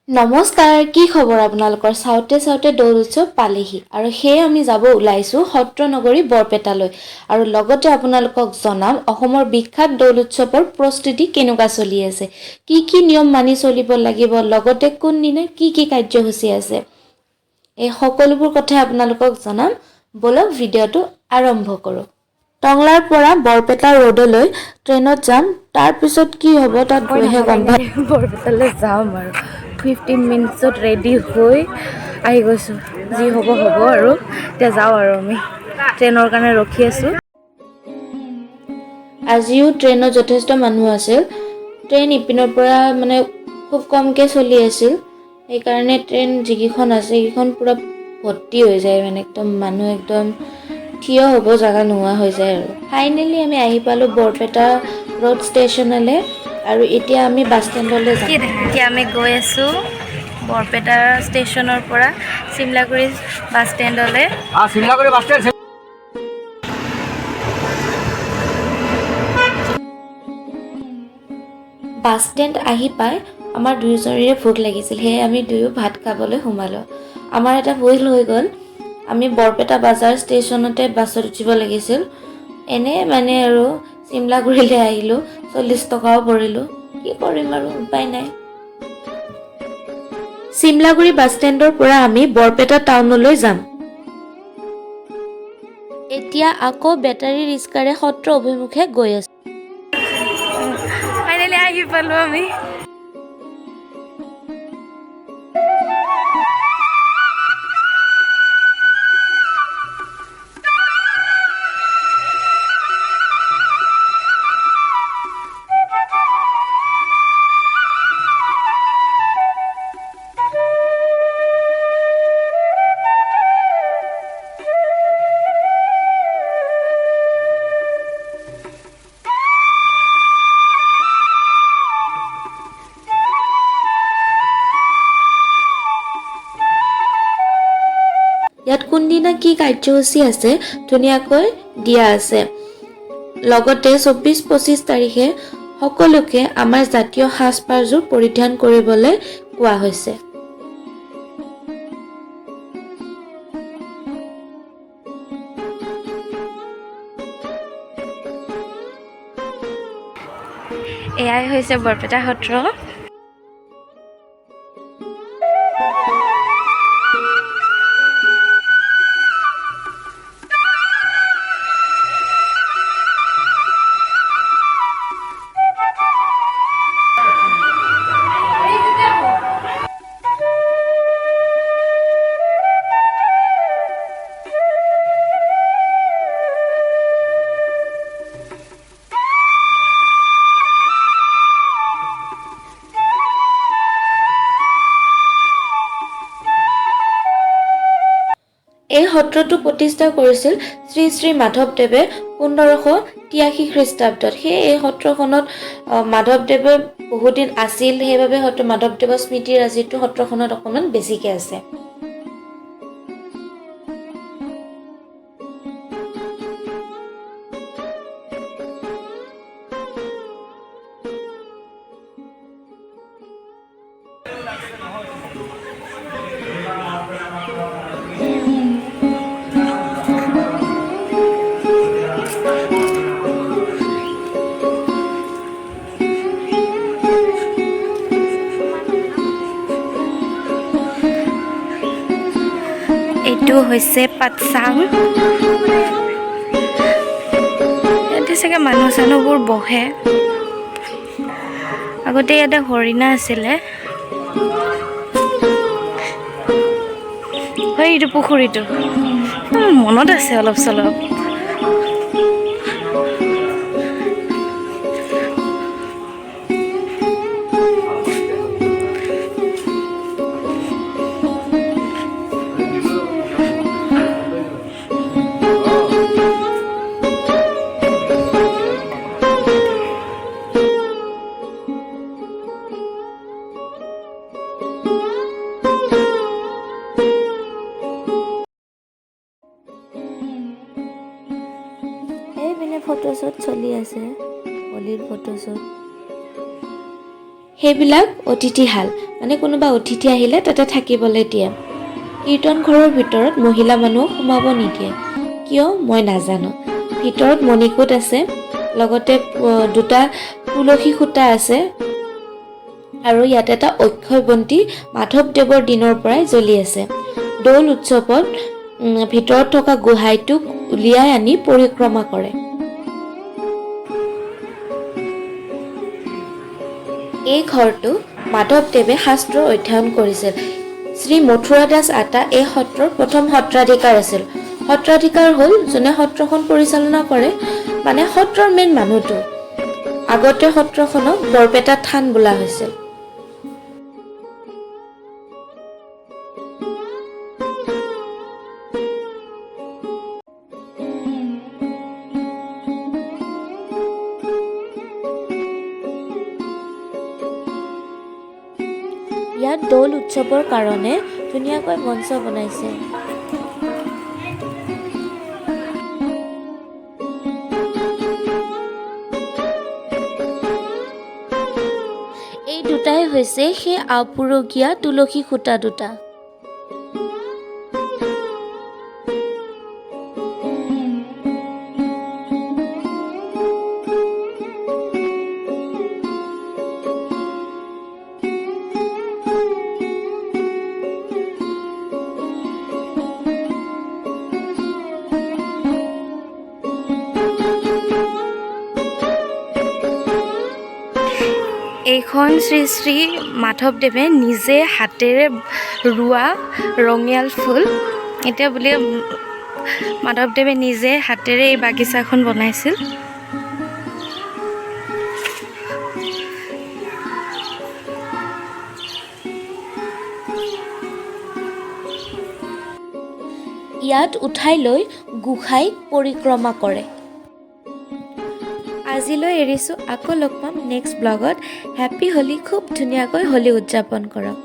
নমস্কাৰ, কি খবৰ আপোনালোকৰ? চাওঁতে চাওঁতে দৌল উৎসৱ পালেহি আৰু সেয়ে আমি যাব ওলাইছোঁ সত্ৰ নগৰী বৰপেটালৈ আৰু লগতে আপোনালোকক জনাম অসমৰ বিখ্যাত দৌল উৎসৱৰ প্ৰস্তুতি কেনেকুৱা চলি আছে, কি কি নিয়ম মানি চলিব লাগিব, লগতে কোনদিনা কি কি কাৰ্যসূচী আছে, এই সকলোবোৰ কথা আপোনালোকক জনাম। বলক ভিডিঅ'টো আৰম্ভ কৰোঁ। টংলাৰ পৰা বৰপেটা ৰোডলৈ ট্ৰেইনত যাম, তাৰপিছত কি হ'ব তাত গৈহে গম পাম। বৰপেটালৈ যাম আৰু 15 মিনিটছত ৰেডি হৈ আহি গৈছোঁ। যি হ'ব হ'ব আৰু এতিয়া যাওঁ আৰু আমি ট্ৰেইনৰ কাৰণে ৰখি আছোঁ। আজিও ট্ৰেইনত যথেষ্ট মানুহ আছিল। ট্ৰেইন ইপিনৰ পৰা মানে খুব কমকৈ চলি আছিল, সেইকাৰণে ট্ৰেইন যিকেইখন আছে সেইকেইখন পূৰা ভৰ্তি হৈ যায়, মানে একদম মানুহ একদম থিয় হ'ব জেগা নোহোৱা হৈ যায় আৰু। ফাইনেলি আমি আহি পালোঁ বৰপেটা ৰোড ষ্টেচনলৈ আৰু এতিয়া আমি বাছ ষ্টেণ্ডলৈ যাম। এতিয়া আমি গৈ আছোঁ বৰপেটা ষ্টেচনৰ পৰা চিমলাগুৰি বাছ ষ্টেণ্ডলৈ। বাছ ষ্টেণ্ড আহি পাই আমাৰ দুয়োজনৰে ভোক লাগিছিল, সেয়ে আমি দুয়ো ভাত খাবলৈ সোমালোঁ। আমাৰ এটা ভুল হৈ গ'ল, আমি বৰপেটা বাজাৰ ষ্টেচনতে বাছত উঠিব লাগিছিল। এনে মানে আৰু চিমলাগুৰিলৈ আহিলোঁ, 40 টকাও পৰিলোঁ, কি কৰিম আৰু উপায় নাই। চিমলাগুৰি বাছ ষ্টেণ্ডৰ পৰা আমি বৰপেটা টাউনলৈ যাম। এতিয়া আকৌ বেটাৰী ৰিক্সাৰে সত্ৰ অভিমুখে গৈ আছোঁ। ফাইনেলি আহি পালোঁ আমি। ইয়াত কোনদিনা কি কাৰ্যসূচী আছে ধুনীয়াকৈ দিয়া আছে। লগতে 24-25 তাৰিখে সকলোকে আমাৰ জাতীয় সাজপাৰযোৰ পৰিধান কৰিবলৈ কোৱা হৈছে। এয়াই হৈছে বৰপেটা সত্ৰ। এই সত্ৰটো প্ৰতিষ্ঠা কৰিছিল শ্ৰী শ্ৰী মাধৱদেৱে 1583 খ্ৰীষ্টাব্দত। সেয়ে এই সত্ৰখনত মাধৱদেৱে বহুদিন আছিল, সেইবাবে হয়তো মাধৱদেৱৰ স্মৃতিৰাজিটো সত্ৰখনত অকণমান বেছিকৈ আছে। এইটো হৈছে পাতচাং। ইয়াতে চাগে মানুহ চানুহবোৰ বহে। আগতে ইয়াতে হৰিণা আছিলে। এইটো পুখুৰীটো মনত আছে অলপ চলপ। ফটো ফটোশ্বুট চলি আছে, হলিৰ ফটোশ্বুট। সেইবিলাক অতিথিশাল, মানে কোনোবা অতিথি আহিলে তাতে থাকিবলৈ দিয়ে। কীৰ্তন ঘৰৰ ভিতৰত মহিলা মানুহ সোমাব নিদিয়ে, কিয় মই নাজানো। ভিতৰত মণিকূট আছে, লগতে দুটা তুলসী খুঁটা আছে, আৰু ইয়াত এটা অক্ষয় বন্তি মাধৱদেৱৰ দিনৰ পৰাই জ্বলি আছে। দৌল উৎসৱত ভিতৰত থকা গোহাঁইটোক উলিয়াই আনি পৰিক্ৰমা কৰে। এই ঘৰটো মাধৱদেৱে শাস্ত্ৰ অধ্যয়ন কৰিছিল। শ্ৰী মথুৰা দাস আতা এই সত্ৰৰ প্ৰথম সত্ৰাধিকাৰ আছিল। সত্ৰাধিকাৰ হ'ল যোনে সত্ৰখন পৰিচালনা কৰে, মানে সত্ৰৰ মেইন মানুহটো। আগতে সত্ৰখনক বৰপেটা থান বোলা হৈছিল। ইয়াত দৌল উৎসৱৰ কাৰণে ধুনীয়াকৈ মঞ্চ বনাইছে। এই দুটাই হৈছে সেই আপুৰুগীয়া তুলসী খুঁটা দুটা। এইখন শ্ৰী শ্ৰী মাধৱদেৱে নিজে হাতেৰে ৰোৱা ৰঙিয়াল ফুল। এতিয়া বুলি মাধৱদেৱে নিজে হাতেৰে এই বাগিচাখন বনাইছিল। ইয়াত উঠাই লৈ গোসাঁইক পৰিক্ৰমা কৰে। আজিলৈ এৰিছোঁ, আকৌ লগ পাম নেক্সট ব্লগত। হেপ্পী হোলী, খুব ধুনীয়াকৈ হোলী উদযাপন কৰক।